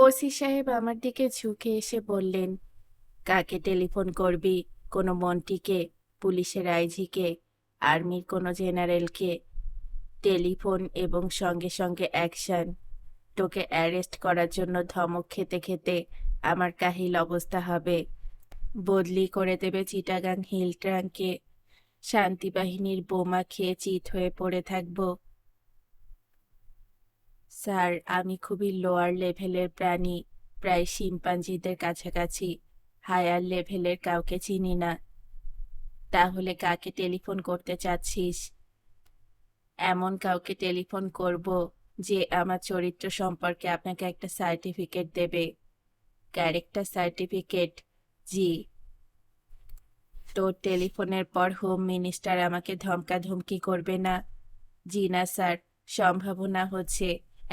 OC সাহেব আমার দিকে ঝুঁকে এসে বললেন, কাকে টেলিফোন করবি? কোনো মন্ত্রীকে, পুলিশের আইজিকে, আর্মির কোনো জেনারেলকে? টেলিফোন এবং সঙ্গে সঙ্গে অ্যাকশন। তোকে অ্যারেস্ট করার জন্য ধমক খেতে খেতে আমার কাহিল অবস্থা হবে। বদলি করে দেবে চিটাগাং হিল ট্রাঙ্কে। শান্তিবাহিনীর বোমা খেয়ে চিত হয়ে পড়ে থাকবো। স্যার, আমি খুবই লোয়ার লেভেলের প্রাণী, প্রায় শিম্পাঞ্জিদের কাছাকাছি। হায়ার লেভেলের কাউকে চিনি না। তাহলে কাকে টেলিফোন করতে চাচ্ছিস? এমন কাউকে টেলিফোন করব যে আমার চরিত্র সম্পর্কে আপনাকে একটা সার্টিফিকেট দেবে। Character certificate. জি। তোর টেলিফোনের পর হোম মিনিস্টার আমাকে ধমকাধমকি করবে না? জি না স্যার, সম্ভাবনা হচ্ছে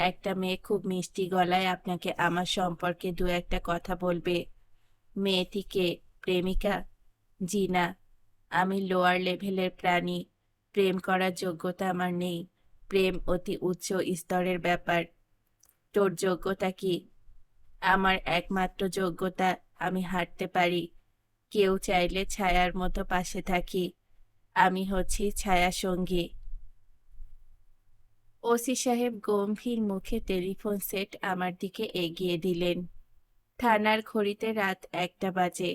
একটা মেয়ে খুব মিষ্টি গলায় আপনাকে আমার সম্পর্কে দু একটা কথা বলবে। মেয়েটিকে প্রেমিকা? জি না, আমি লোয়ার লেভেলের প্রাণী। প্রেম করার যোগ্যতা আমার নেই। প্রেম অতি উচ্চ স্তরের ব্যাপার। তোর যোগ্যতা কি? আমার একমাত্র যোগ্যতা আমি হাঁটতে পারি। কেউ চাইলে ছায়ার মতো পাশে থাকি। আমি হচ্ছি ছায়া সঙ্গী। ওসি সাহেব গম্ভীর মুখে টেলিফোন সেট আমার দিকে এগিয়ে দিলেন। থানার ঘড়িতে রাত 1টা বাজে।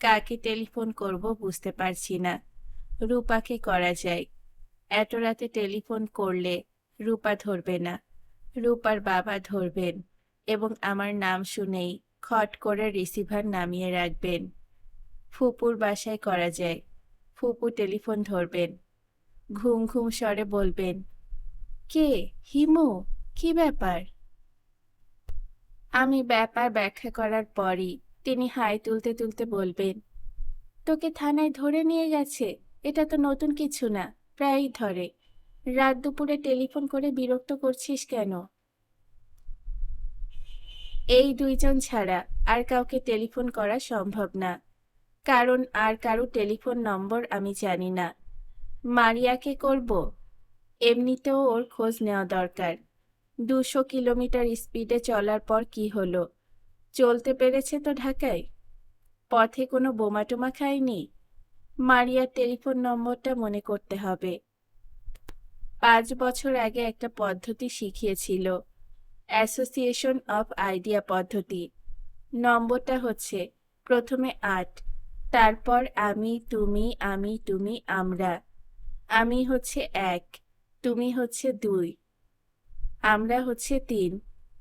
কাকে টেলিফোন করব বুঝতে পারছি না। রূপাকে করা যায়। এত রাতে টেলিফোন করলে রূপা ধরবে না। রূপার বাবা ধরবেন এবং আমার নাম শুনেই খট করে রিসিভার নামিয়ে রাখবেন। ফুপুর বাসায় করা যায়। ফুপু টেলিফোন ধরবেন। ঘুম ঘুম স্বরে বলবেন, কে? হিমু? কি ব্যাপার? আমি ব্যাপার ব্যাখ্যা করার পরই তিনি হাই তুলতে তুলতে বলবেন, তোকে থানায় ধরে নিয়ে গেছে? এটা তো নতুন কিছু না, প্রায়ই ধরে। রাত দুপুরে টেলিফোন করে বিরক্ত করছিস কেন? এই দুইজন ছাড়া আর কাউকে টেলিফোন করা সম্ভব না, কারণ আর কারো টেলিফোন নম্বর আমি জানি না। মারিয়াকে করব? এমনিতেও ওর খোঁজ নেওয়া দরকার। 200 কিলোমিটার স্পিডে চলার পর কি হলো? চলতে পেরেছে তো ঢাকায়? পথে কোনো বোমা টোমা খায়নি? মারিয়ার টেলিফোন নম্বরটা মনে করতে হবে। 5 বছর আগে একটা পদ্ধতি শিখিয়েছিল, অ্যাসোসিয়েশন অফ আইডিয়া পদ্ধতি। নম্বরটা হচ্ছে প্রথমে 8, তারপর আমি তুমি আমি তুমি আমরা। আমি হচ্ছে 1, তুমি হচ্ছে 2, আমরা হচ্ছে 3।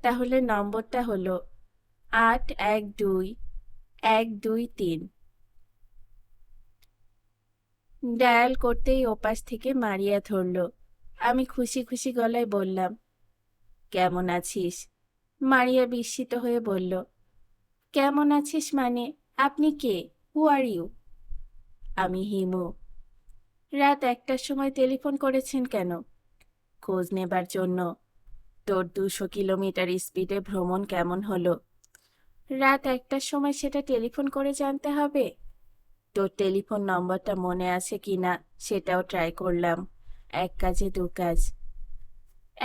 তাহলে নম্বরটা হলো 812-123। ডায়াল করতেই ওপাশ থেকে মারিয়া ধরল। আমি খুশি খুশি গলায় বললাম, কেমন আছিস? মারিয়া বিস্মিত হয়ে বলল, কেমন আছিস মানে? আপনি কে? হু আর ইউ? আমি হিমু। রাত 1টার সময় টেলিফোন করেছেন কেন? খোঁজ নেবার জন্য। তোর 200 কিলোমিটার স্পিডে ভ্রমণ কেমন হলো? রাত 1টার সময় সেটা টেলিফোন করে জানতে হবে? তোর টেলিফোন নম্বরটা মনে আছে কিনা সেটাও ট্রাই করলাম। এক কাজে দু কাজ।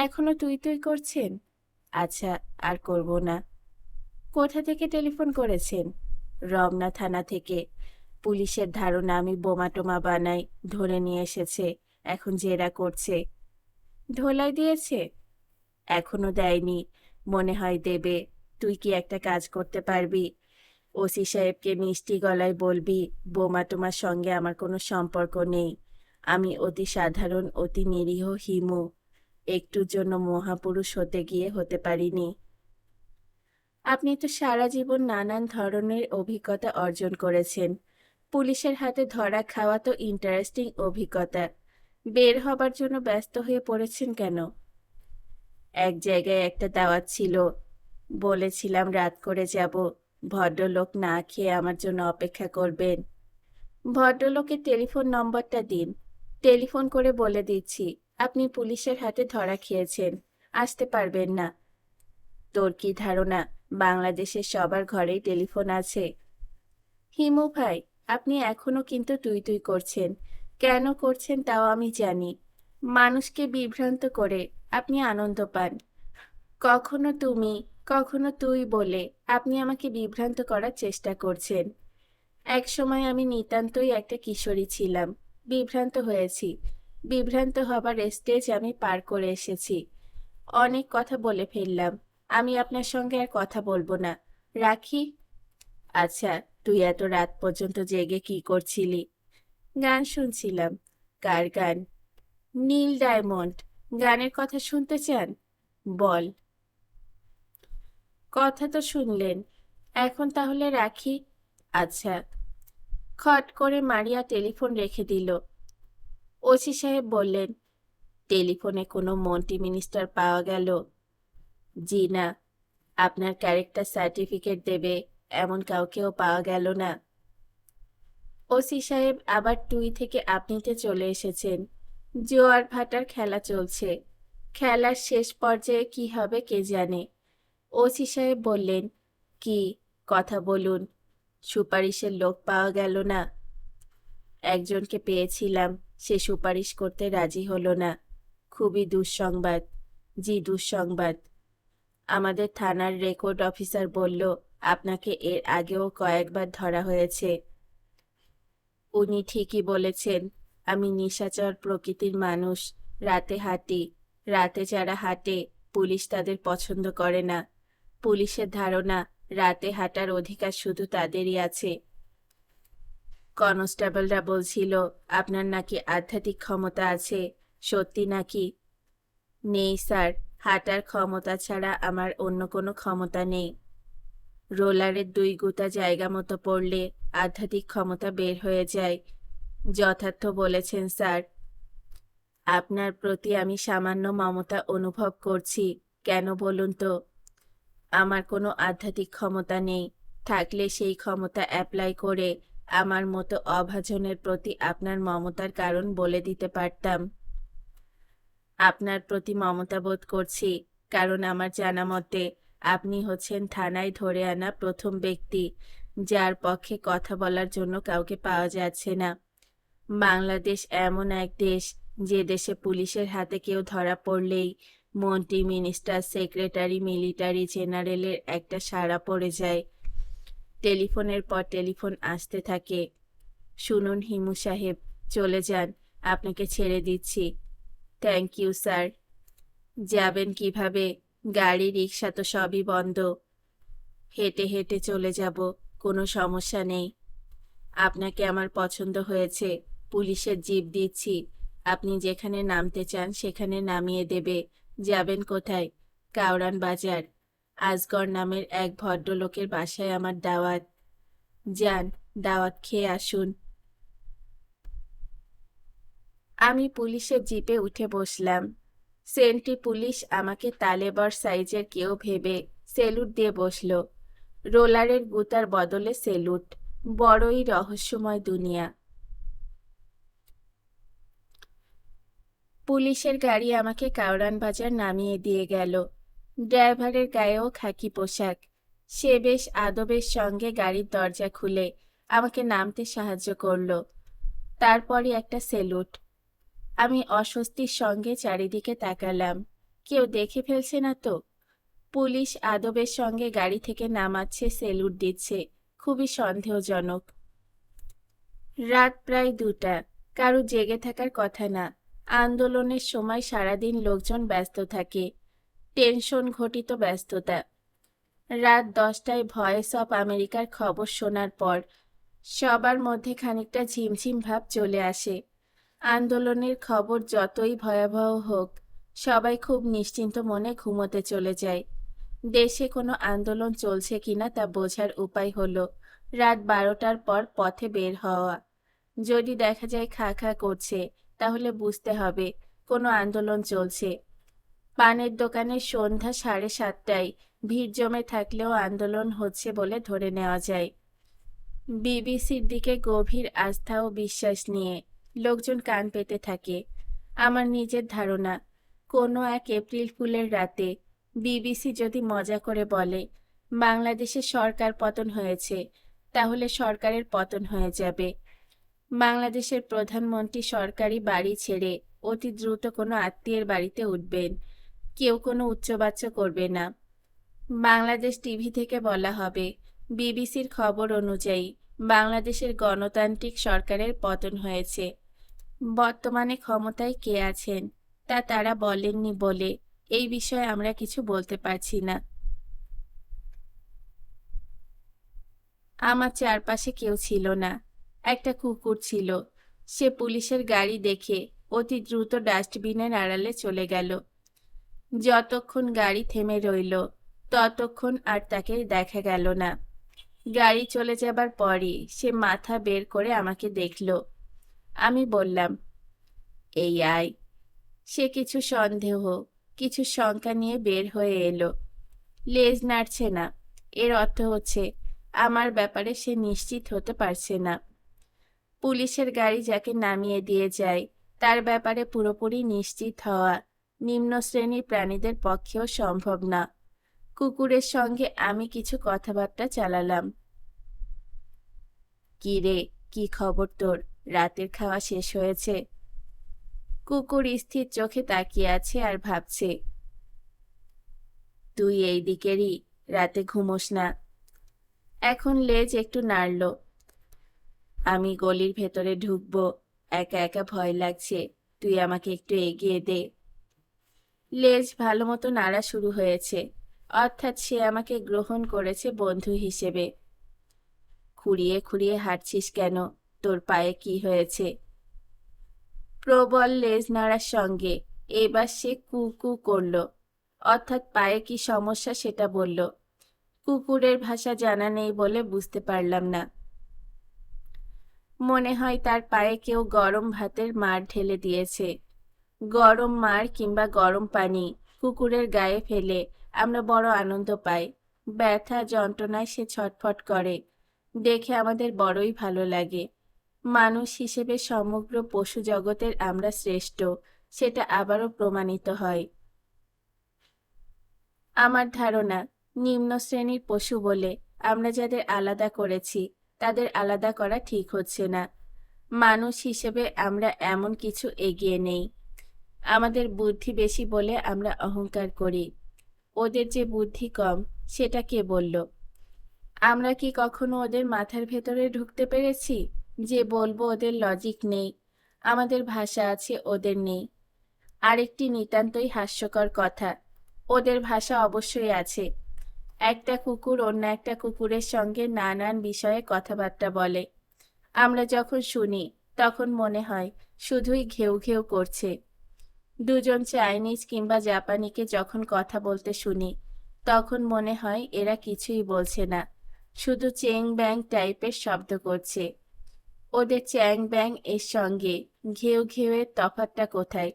এখনো তুই তুই করছেন? আচ্ছা, আর করব না। কোথা থেকে টেলিফোন করেছেন? রমনা থানা থেকে। পুলিশের ধারণা আমি বোমা টোমা বানাই, ধরে নিয়ে এসেছে। এখন জেরা করছে। ধোলাই দিয়েছে? এখনো দেয়নি, মনে হয় দেবে। তুই কি একটা কাজ করতে পারবি? ওসি সাহেবকে মিষ্টি গলায় বলবি বোমা টোমার সঙ্গে আমার কোনো সম্পর্ক নেই। আমি অতি সাধারণ, অতি নিরীহ হিমু। একটুর জন্য মহাপুরুষ হতে গিয়ে হতে পারিনি। আপনি তো সারা জীবন নানান ধরনের অভিজ্ঞতা অর্জন করেছেন। পুলিশের হাতে ধরা খাওয়া তো ইন্টারেস্টিং অভিজ্ঞতা। বের হবার জন্য ব্যস্ত হয়ে পড়েছেন কেন? এক জায়গায় একটা দাওয়াত ছিল, বলেছিলাম রাত করে যাব। ভদ্রলোক না খেয়ে আমার জন্য অপেক্ষা করবেন। ভদ্রলোকের টেলিফোন নম্বরটা দিন। টেলিফোন করে বলে দিচ্ছি আপনি পুলিশের হাতে ধরা খেয়েছেন, আসতে পারবেন না। তোর কি ধারণা বাংলাদেশের সবার ঘরেই টেলিফোন আছে? হিমু ভাই, আপনি এখনো কিন্তু তুই তুই করছেন। কেন করছেন তাও আমি জানি। মানুষকে বিভ্রান্ত করে আপনি আনন্দ পান। কখনো তুমি, কখনো তুই বলে আপনি আমাকে বিভ্রান্ত করার চেষ্টা করছেন। এক সময় আমি নিতান্তই একটা কিশোরী ছিলাম। বিভ্রান্ত হয়েছি। বিভ্রান্ত হবার স্টেজ আমি পার করে এসেছি। অনেক কথা বলে ফেললাম। আমি আপনার সঙ্গে আর কথা বলবো না। রাখি। আচ্ছা, তুই এত রাত পর্যন্ত জেগে কি করছিলি? গান শুনছিলাম। কার গান? নীল ডায়মন্ড। গানের কথা শুনতে চান? বল। কথা তো শুনলেন, এখন তাহলে রাখি। আচ্ছা। খট করে মারিয়া টেলিফোন রেখে দিল। ওসি সাহেব বললেন, টেলিফোনে কোনো মন্ত্রী মিনিস্টার পাওয়া গেল? জি না। আপনার ক্যারেক্টার সার্টিফিকেট দেবে এমন কাউকেও পাওয়া গেল না? ওসি সাহেব আবার তুই থেকে আপনিতে চলে এসেছেন। জোয়ার ভাটার খেলা চলছে। খেলার শেষ পর্যায়ে কি হবে কে জানে। ওসি সাহেব বললেন, কি কথা বলুন। সুপারিশের লোক পাওয়া গেল না? একজনকে পেয়েছিলাম, সে সুপারিশ করতে রাজি হলো না। খুবই দুঃসংবাদ। জি, দুঃসংবাদ। আমাদের থানার রেকর্ড অফিসার বলল আপনাকে এর আগেও কয়েকবার ধরা হয়েছে। উনি ঠিকই বলেছেন। আমি নিশাচর প্রকৃতির মানুষ। রাতে হাঁটি। রাতে যারা হাঁটে পুলিশ তাদের পছন্দ করে না। পুলিশের ধারণা রাতে হাঁটার অধিকার শুধু তাদেরই আছে। কনস্টেবলরা বলছিল আপনার নাকি আধ্যাত্মিক ক্ষমতা আছে। সত্যি নাকি? নেই স্যার, হাঁটার ক্ষমতা ছাড়া আমার অন্য কোনো ক্ষমতা নেই। রোলারের 2 গুতা জায়গা মতো পড়লে আধ্যাত্মিক ক্ষমতা বের হয়ে যায়। যথার্থ বলেছেন স্যার। আপনার প্রতি আমি সামান্য মমতা অনুভব করছি। কেন বলুন তো? আমার কোনো আধ্যাত্মিক ক্ষমতা নেই। থাকলে সেই ক্ষমতা অ্যাপ্লাই করে আমার মতো অভাজনের প্রতি আপনার মমতার কারণ বলে দিতে পারতাম। আপনার প্রতি মমতা বোধ করছি কারণ আমার জানা মতে আপনি হচ্ছেন থানায় ধরে আনা প্রথম ব্যক্তি যার পক্ষে কথা বলার জন্য কাউকে পাওয়া যাচ্ছে না। বাংলাদেশ এমন এক দেশ যে দেশে পুলিশের হাতে কেউ ধরা পড়লেই মন্ত্রী, মিনিস্টার, সেক্রেটারি, মিলিটারি জেনারেলের একটা সাড়া পড়ে যায়। টেলিফোনের পর টেলিফোন আসতে থাকে। শুনুন হিমু সাহেব, চলে যান, আপনাকে ছেড়ে দিচ্ছি। Thank you sir. যাবেন কিভাবে? গাড়ি রিক্সা তো সবই বন্ধ। হেঁটে হেঁটে চলে যাব, কোনো সমস্যা নেই। আপনাকে আমার পছন্দ হয়েছে। পুলিশের জিপ দিচ্ছি। আপনি যেখানে নামতে চান সেখানে নামিয়ে দেবে। যাবেন কোথায়? কাউরান বাজার। আজগর নামের এক ভদ্রলোকের বাসায় আমার দাওয়াত। যান, দাওয়াত খেয়ে আসুন। আমি পুলিশের জিপে উঠে বসলাম। সেন্ট্রি পুলিশ আমাকে তালেবর সাইজের কেউ ভেবে সেলুট দিয়ে বসল। রোলারের গুতার বদলে সেলুট। বড়ই রহস্যময় দুনিয়া। পুলিশের গাড়ি আমাকে কাউরান বাজার নামিয়ে দিয়ে গেল। ড্রাইভারের গায়েও খাকি পোশাক। সে বেশ আদবের সঙ্গে গাড়ির দরজা খুলে আমাকে নামতে সাহায্য করল। তারপরই একটা সেলুট। আমি অস্বস্তির সঙ্গে চারিদিকে তাকালাম। কেউ দেখে ফেলছে না তো? পুলিশ আদবের সঙ্গে গাড়ি থেকে নামাচ্ছে, সেলুট দিচ্ছে। খুবই সন্দেহজনক। রাত প্রায় 2টা। কারো জেগে থাকার কথা না। আন্দোলনের সময় সারাদিন লোকজন ব্যস্ত থাকে। টেনশন ঘটিত ব্যস্ততা। রাত 10টায় ভয়েস অফ আমেরিকার খবর শোনার পর সবার মধ্যে খানিকটা ঝিমঝিম ভাব চলে আসে। আন্দোলনের খবর যতই ভয়াবহ হোক, সবাই খুব নিশ্চিন্ত মনে ঘুমোতে চলে যায়। দেশে কোনো আন্দোলন চলছে কিনা তা বোঝার উপায় হলো রাত 12টার পর পথে বের হওয়া। যদি দেখা যায় খা খা করছে, তাহলে বুঝতে হবে কোনো আন্দোলন চলছে। পানের দোকানে সন্ধ্যা 7:30টায় ভিড় জমে থাকলেও আন্দোলন হচ্ছে বলে ধরে নেওয়া যায়। বিবিসির দিকে গভীর আস্থা ও বিশ্বাস নিয়ে লোকজন কান পেতে থাকে। আমার নিজের ধারণা, কোনো এক এপ্রিল ফুলের রাতে বিবিসি যদি মজা করে বলে বাংলাদেশে সরকার পতন হয়েছে, তাহলে সরকারের পতন হয়ে যাবে। বাংলাদেশের প্রধানমন্ত্রী সরকারি বাড়ি ছেড়ে অতি দ্রুত কোনো আত্মীয়ের বাড়িতে উঠবেন। কেউ কোনো উচ্চবাচ্য করবে না। বাংলাদেশ টিভি থেকে বলা হবে, বিবিসির খবর অনুযায়ী বাংলাদেশের গণতান্ত্রিক সরকারের পতন হয়েছে। বর্তমানে ক্ষমতায় কে আছেন তা তারা বলেননি বলে এই বিষয়ে আমরা কিছু বলতে পারছি না। আমার চারপাশে কেউ ছিল না। একটা কুকুর ছিল। সে পুলিশের গাড়ি দেখে অতি দ্রুত ডাস্টবিনের আড়ালে চলে গেল। যতক্ষণ গাড়ি থেমে রইল ততক্ষণ আর তাকে দেখা গেল না। গাড়ি চলে যাবার পরই সে মাথা বের করে আমাকে দেখল। আমি বললাম, এই আয়। সে কিছু সন্দেহ, কিছু শঙ্কা নিয়ে বের হয়ে এলো। লেজ নাড়ছে না। এর অর্থ হচ্ছে আমার ব্যাপারে সে নিশ্চিত হতে পারছে না। পুলিশের গাড়ি যাকে নামিয়ে দিয়ে যায় তার ব্যাপারে পুরোপুরি নিশ্চিত হওয়া নিম্ন শ্রেণীর প্রাণীদের পক্ষেও সম্ভব না। কুকুরের সঙ্গে আমি কিছু কথাবার্তা চালালাম। কি রে, কি খবর তোর? রাতের খাওয়া শেষ হয়েছে? কুকুর স্থির চোখে তাকিয়ে আছে আর ভাবছে। তুই এই দিকেরই, রাতে ঘুমোস না? এখন লেজ একটু নাড়ল। আমি গলির ভেতরে ঢুকবো, একা একা ভয় লাগছে, তুই আমাকে একটু এগিয়ে দে। লেজ ভালো মতো নাড়া শুরু হয়েছে, অর্থাৎ সে আমাকে গ্রহণ করেছে বন্ধু হিসেবে। খুঁড়িয়ে খুঁড়িয়ে হাঁটছিস কেন? তোর পায়ে কি হয়েছে? প্রবল লেজ নাড়ার সঙ্গে এবার সে কু কু করল, অর্থাৎ পায়ে কি সমস্যা সেটা বলল। কুকুরের ভাষা জানা নেই বলে বুঝতে পারলাম না। মনে হয় তার পায়ে কেউ গরম ভাতের মার ঢেলে দিয়েছে। গরম মার কিংবা গরম পানি কুকুরের গায়ে ফেলে আমরা বড় আনন্দ পাই। ব্যথা যন্ত্রণায় সে ছটফট করে, দেখে আমাদের বড়ই ভালো লাগে। মানুষ হিসেবে সমগ্র পশু জগতের আমরা শ্রেষ্ঠ, সেটা আবারও প্রমাণিত হয়। আমার ধারণা, নিম্ন শ্রেণীর পশু বলে আমরা যাদের আলাদা করেছি তাদের আলাদা করা ঠিক হচ্ছে না। মানুষ হিসেবে আমরা এমন কিছু এগিয়ে নেই। আমাদের বুদ্ধি বেশি বলে আমরা অহংকার করি। ওদের যে বুদ্ধি কম সেটা কে বলল? আমরা কি কখনো ওদের মাথার ভেতরে ঢুকতে পেরেছি যে বলবো ওদের লজিক নেই, আমাদের ভাষা আছে ওদের নেই? আরেকটি নিতান্তই হাস্যকর কথা, ওদের ভাষা অবশ্যই আছে। একটা কুকুর অন্য একটা কুকুরের সঙ্গে নানান বিষয়ে কথাবার্তা বলে। আমরা যখন শুনি তখন মনে হয় শুধুই ঘেউ ঘেউ করছে। দুজন চাইনিজ কিংবা জাপানিকে যখন কথা বলতে শুনি তখন মনে হয় এরা কিছুই বলছে না, শুধু চেং ব্যাং টাইপের শব্দ করছে। ওদের চ্যাং ব্যাং এর সঙ্গে ঘেউ ঘেউয়ের তফাৎটা কোথায়?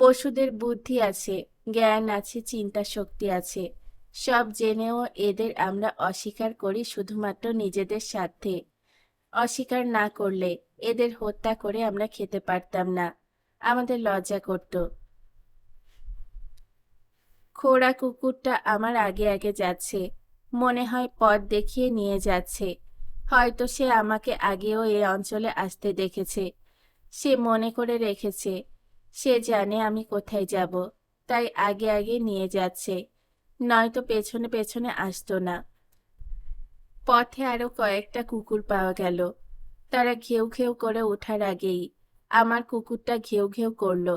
পশুদের বুদ্ধি আছে, জ্ঞান আছে, চিন্তা শক্তি আছে। সব জেনেও এদের আমরা অস্বীকার করি শুধুমাত্র নিজেদের স্বার্থে। অস্বীকার না করলে এদের হত্যা করে আমরা খেতে পারতাম না, আমাদের লজ্জা করত। খোড়া কুকুরটা আমার আগে আগে যাচ্ছে, মনে হয় পথ দেখিয়ে নিয়ে যাচ্ছে। হয়তো সে আমাকে আগেও এই অঞ্চলে আসতে দেখেছে। সে মনে করে রেখেছে, সে জানে আমি কোথায় যাব, তাই আগে আগে নিয়ে যাচ্ছে, নয়তো পেছনে পেছনে আসতো না। পথে আরো কয়েকটা কুকুর পাওয়া গেল। তারা ঘেউ ঘেউ করে ওঠার আগেই আমার কুকুরটা ঘেউ ঘেউ করলো।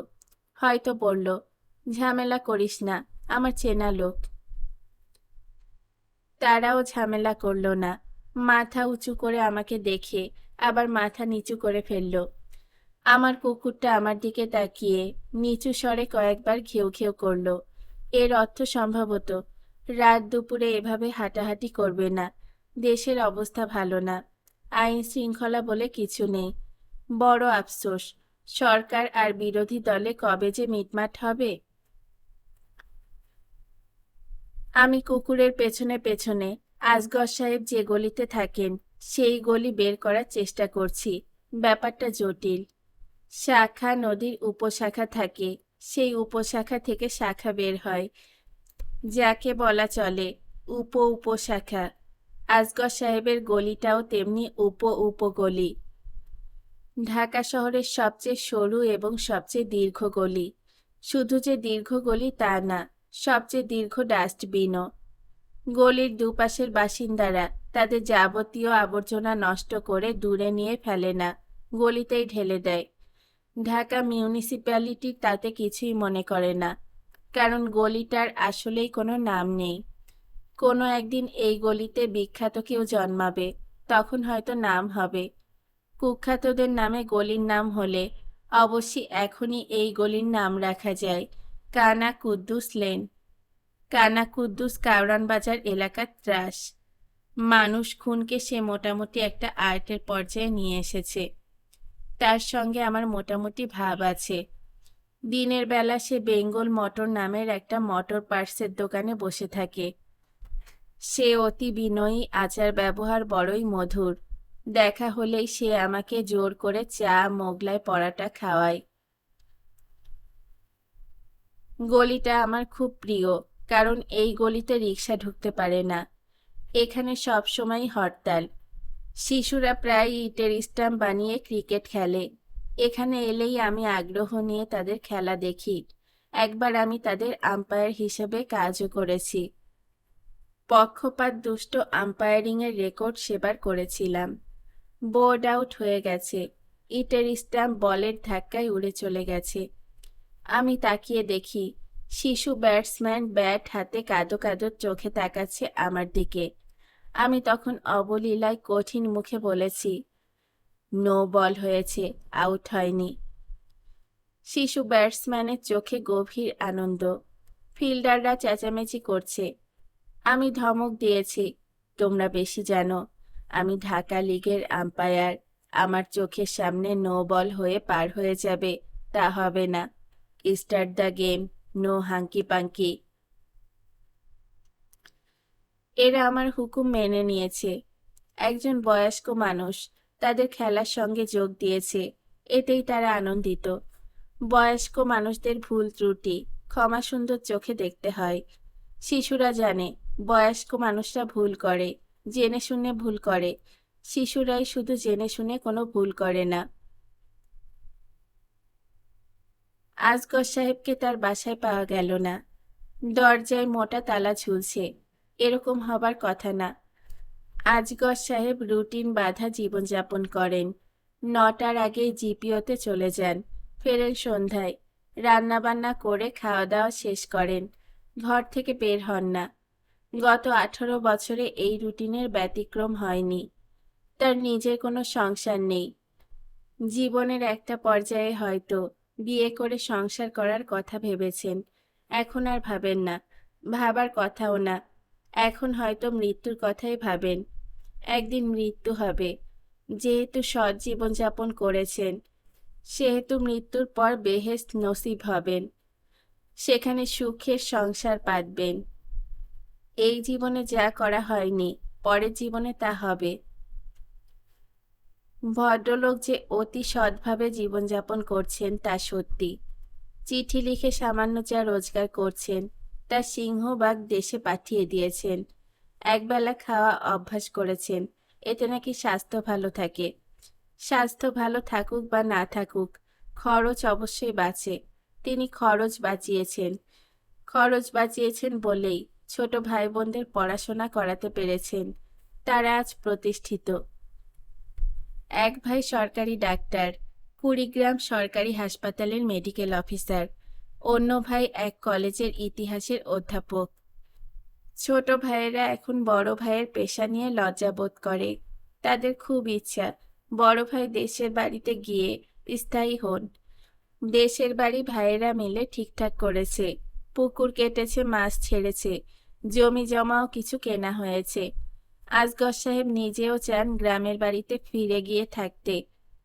হয়তো বলল, ঝামেলা করিস না, আমার চেনা লোক। তারাও ঝামেলা করলো না। মাথা উঁচু করে আমাকে দেখে আবার মাথা নিচু করে ফেলল। আমার কুকুরটা আমার দিকে তাকিয়ে নিচু স্বরে কয়েকবার ঘেউ ঘেউ করলো। এর অর্থ সম্ভবত রাত দুপুরে এভাবে হাঁটাহাঁটি করবে না, দেশের অবস্থা ভালো না, আইন শৃঙ্খলা বলে কিছু নেই। বড় আফসোস, সরকার আর বিরোধী দলে কবে যে মিটমাট হবে। আমি কুকুরের পেছনে পেছনে আসগর সাহেব যে গলিতে থাকেন সেই গলি বের করার চেষ্টা করছি। ব্যাপারটা জটিল। শাখা নদীর উপশাখা থাকে, সেই উপশাখা থেকে শাখা বের হয়, যাকে বলা চলে উপশাখা। আসগর সাহেবের গলিটাও তেমনি উপগলি। ঢাকা শহরের সবচেয়ে সরু এবং সবচেয়ে দীর্ঘ গলি। শুধু যে দীর্ঘ গলি তা না, সবচেয়ে দীর্ঘ ডাস্টবিনও। গলির দুপাশের বাসিন্দারা তাদের যাবতীয় আবর্জনা নষ্ট করে দূরে নিয়ে ফেলে না, গলিতেই ঢেলে দেয়। ঢাকা মিউনিসিপ্যালিটি তাতে কিছুই মনে করে না, কারণ গলিটার আসলেই কোনো নাম নেই। কোনো একদিন এই গলিতে বিখ্যাত কেউ জন্মাবে, তখন হয়তো নাম হবে। কুখ্যাতদের নামে গলির নাম হলে অবশ্যই এখনই এই গলির নাম রাখা যায় কানা কুদ্দুস লেন। কানা কুদ্দুস কারওয়ান বাজার এলাকার ত্রাস। মানুষ খুনকে সে মোটামুটি একটা আর্টের পর্যায়ে নিয়ে এসেছে। তার সঙ্গে আমার মোটামুটি ভাব আছে। দিনের বেলা সে বেঙ্গল মোটর নামের একটা মোটর পার্টসের দোকানে বসে থাকে। সে অতি বিনয়ী, আচার ব্যবহার বড়ই মধুর। দেখা হলেই সে আমাকে জোর করে চা, মোগলাই, পরাটা খাওয়ায়। গলিটা আমার খুব প্রিয়, কারণ এই গলিতে রিক্সা ঢুকতে পারে না। এখানে সব সময় হরতাল। শিশুরা প্রায় ইটের স্টাম্প বানিয়ে ক্রিকেট খেলে। এখানে এলেই আমি আগ্রহ নিয়ে তাদের খেলা দেখি। একবার আমি তাদের আম্পায়ার হিসেবে কাজও করেছি। পক্ষপাত দুষ্ট আম্পায়ারিংয়ের রেকর্ড সেবার করেছিলাম। বোর্ড আউট হয়ে গেছে। ইটের স্টাম্প বলের ধাক্কায় উড়ে চলে গেছে। আমি তাকিয়ে দেখি শিশু ব্যাটসম্যান ব্যাট হাতে কাঁদো কাঁদো চোখে তাকাচ্ছে আমার দিকে। আমি তখন অবলীলায় কঠিন মুখে বলেছি, নো বল হয়েছে, আউট হয়নি। শিশু ব্যাটসম্যানের চোখে গভীর আনন্দ। ফিল্ডাররা চেঁচামেচি করছে। আমি ধমক দিয়েছি, তোমরা বেশি জানো। আমি ঢাকা লিগের আম্পায়ার। আমার চোখের সামনে নো বল হয়ে পার হয়ে যাবে, তা হবে না। Start the game, no hanky panky. এরা আমার হুকুম মেনে নিয়েছে। একজন বয়স্ক মানুষ তাদের খেলার সঙ্গে যোগ দিয়েছে, এতেই তারা আনন্দিত। বয়স্ক মানুষদের ভুল ত্রুটি ক্ষমা সুন্দর চোখে দেখতে হয়। শিশুরা জানে বয়স্ক মানুষরা ভুল করে, জেনে শুনে ভুল করে। শিশুরাই শুধু জেনে শুনে কোনো ভুল করে না। আজগর সাহেবকে তার বাসায় পাওয়া গেল না। দরজায় মোটা তালা ঝুলছে। এরকম হবার কথা না। আজগর সাহেব রুটিন বাঁধা জীবনযাপন করেন। 9টার আগেই জিপিওতে চলে যান, ফেরেন সন্ধ্যায়। রান্নাবান্না করে খাওয়া দাওয়া শেষ করেন, ঘর থেকে বের হন না। গত 18 বছরে এই রুটিনের ব্যতিক্রম হয়নি। তার নিজের কোনো সংসার নেই। জীবনের একটা পর্যায়ে হয়তো বিয়ে করে সংসার করার কথা ভেবেছেন, এখন আর ভাবেন না, ভাবার কথাও না। এখন হয়তো মৃত্যুর কথাই ভাবেন। একদিন মৃত্যু হবে। যেহেতু সৎ জীবনযাপন করেছেন, সেহেতু মৃত্যুর পর বেহেশত নসিব হবেন। সেখানে সুখের সংসার পাতবেন। এই জীবনে যা করা হয়নি, পরের জীবনে তা হবে। ভদ্রলোক যে অতি সৎভাবে জীবনযাপন করছেন তা সত্যি। চিঠি লিখে সামান্য যা রোজগার করছেন, তা সিংহভাগ দেশে পাঠিয়ে দিয়েছেন। একবেলা খাওয়া অভ্যাস করেছেন, এতে নাকি স্বাস্থ্য ভালো থাকে। স্বাস্থ্য ভালো থাকুক বা না থাকুক, খরচ অবশ্যই বাঁচে। তিনি খরচ বাঁচিয়েছেন। খরচ বাঁচিয়েছেন বলেই ছোট ভাই বোনদের পড়াশোনা করাতে পেরেছেন। তারা আজ প্রতিষ্ঠিত। এক ভাই সরকারি ডাক্তার, কুড়িগ্রাম সরকারি হাসপাতালের মেডিকেল অফিসার। অন্য ভাই এক কলেজের ইতিহাসের অধ্যাপক। ছোট ভাইয়েরা এখন বড় ভাইয়ের পেশা নিয়ে লজ্জাবোধ করে। তাদের খুব ইচ্ছা বড় ভাই দেশের বাড়িতে গিয়ে স্থায়ী হন। দেশের বাড়ি ভাইয়েরা মিলে ঠিকঠাক করেছে। পুকুর কেটেছে, মাছ ছেড়েছে, জমি জমাও কিছু কেনা হয়েছে। আজগর সাহেব নিজেও চান গ্রামের বাড়িতে ফিরে গিয়ে থাকতে।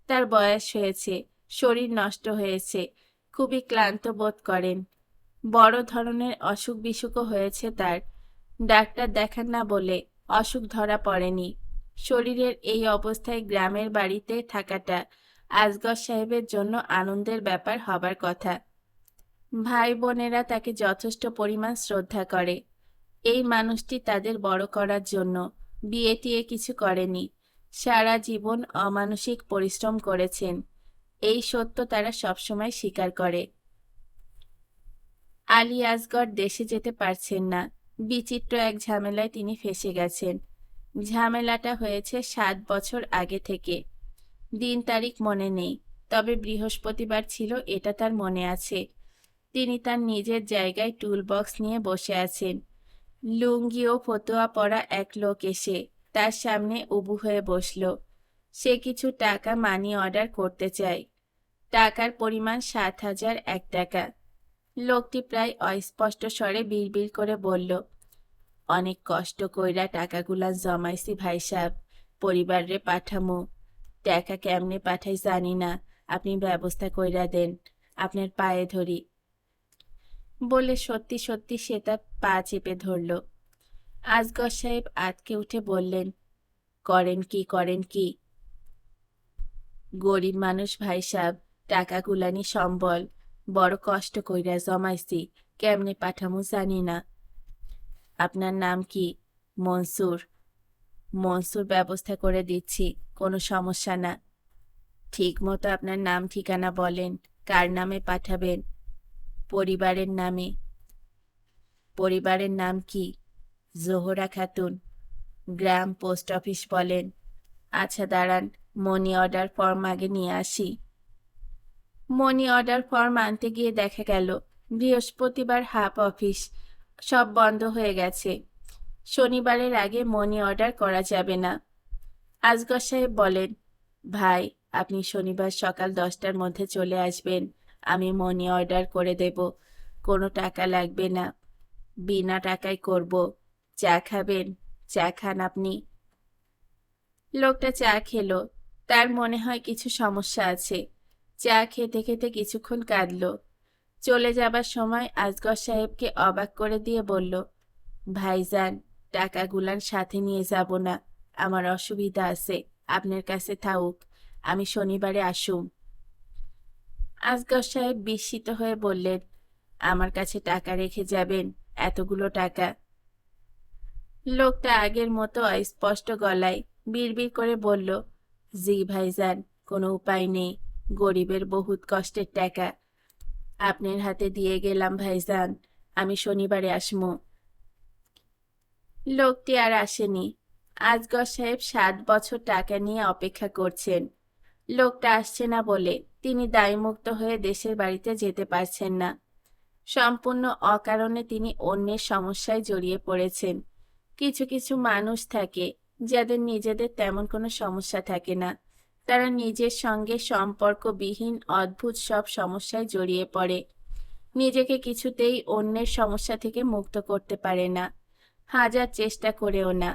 তার বয়স হয়েছে, শরীর নষ্ট হয়েছে, খুবই ক্লান্ত বোধ করেন। বড় ধরনের অসুখ বিসুখও হয়েছে তার। ডাক্তার দেখান না বলে অসুখ ধরা পড়েনি। শরীরের এই অবস্থায় গ্রামের বাড়িতে থাকাটা আজগর সাহেবের জন্য আনন্দের ব্যাপার হবার কথা। ভাই বোনেরা তাকে যথেষ্ট পরিমাণ শ্রদ্ধা করে। এই মানুষটি তাদের বড় করার জন্য বিয়ে টিয়ে কিছু করেনি। সারা জীবন অমানসিক পরিশ্রম করেছেন। এই সত্য তারা সবসময় স্বীকার করে। আলী আসগর দেশে যেতে পারছেন না। বিচিত্র এক ঝামেলায় তিনি ফেঁসে গেছেন। ঝামেলাটা হয়েছে 7 বছর আগে থেকে। দিন তারিখ মনে নেই, তবে বৃহস্পতিবার ছিল এটা তার মনে আছে। তিনি তার নিজের জায়গায় টুল বক্স নিয়ে বসে আছেন। লুঙ্গি ও ফতুয়া পরা এক লোক এসে তার সামনে উবু হয়ে বসল। সে কিছু টাকা মানি অর্ডার করতে চায়। টাকার পরিমাণ 7,001 টাকা। লোকটি প্রায় অস্পষ্ট স্বরে বিড়বিড় করে বলল, অনেক কষ্ট কইরা টাকাগুলা জমাইছি ভাই সাহেব, পরিবারে পাঠামু। টাকা কেমনে পাঠাই জানি না, আপনি ব্যবস্থা কইরা দেন, আপনার পায়ে ধরি। বলে সত্যি সত্যি সে তার পা চেপে ধরল। আসগর সাহেব আঁতকে উঠে বললেন, করেন কি করেন কি? গরিব মানুষ ভাই সাহেব, টাকা গুলানি সম্বল, বড় কষ্ট কইরা জমাইছি, কেমনে পাঠামু জানি না। আপনার নাম কি? মনসুর। মনসুর, ব্যবস্থা করে দিচ্ছি, কোনো সমস্যা না। ঠিক মতো আপনার নাম ঠিকানা বলেন, কার নামে পাঠাবেন? পরিবারের নামে। পরিবারের নাম কি? জোহরা খাতুন। গ্রাম পোস্ট অফিস বলেন। আচ্ছা দাঁড়ান, মানি অর্ডার ফর্ম আগে নিয়ে আসি। মানি অর্ডার ফর্ম আনতে গিয়ে দেখা গেল বৃহস্পতিবার হাফ অফিস, সব বন্ধ হয়ে গেছে। শনিবারের আগে মানি অর্ডার করা যাবে না। আসগর সাহেব বলেন, ভাই আপনি শনিবার সকাল 10টার মধ্যে চলে আসবেন, আমি মানি অর্ডার করে দেব, কোনো টাকা লাগবে না, বিনা টাকায় করব। চা খাবেন? চা খান আপনি। লোকটা চা খেলো। তার মনে হয় কিছু সমস্যা আছে। চা খেতে খেতে কিছুক্ষণ কাঁদল। চলে যাবার সময় আসগর সাহেবকে অবাক করে দিয়ে বলল, ভাইজান, টাকাগুলান সাথে নিয়ে যাব না, আমার অসুবিধা আছে, আপনার কাছে থাকুক, আমি শনিবারে আসুম। আসগর সাহেব বিস্মিত হয়ে বললেন, আমার কাছে টাকা রেখে যাবেন? এতগুলো টাকা? লোকটা আগের মতো অস্পষ্ট গলায় বিড়বিড় করে বলল, জি ভাইজান, কোনো উপায় নেই, গরিবের বহুত কষ্টের টাকা, আপনার হাতে দিয়ে গেলাম ভাইজান, আমি শনিবারে আসমু। লোকটি আর আসেনি। আসগর সাহেব 7 বছর টাকা নিয়ে অপেক্ষা করছেন। লোকটা আসছে না বলে তিনি দায়মুক্ত হয়ে দেশের বাড়িতে যেতে পারছেন না। সম্পূর্ণ অকারণে তিনি অন্যের সমস্যায় জড়িয়ে পড়েছেন। কিছু কিছু মানুষ থাকে যাদের নিজেদের তেমন কোনো সমস্যা থাকে না, তারা নিজের সঙ্গে সম্পর্কবিহীন অদ্ভুত সব সমস্যায় জড়িয়ে পড়ে। নিজেকে কিছুতেই অন্যের সমস্যা থেকে মুক্ত করতে পারে না, হাজার চেষ্টা করেও না।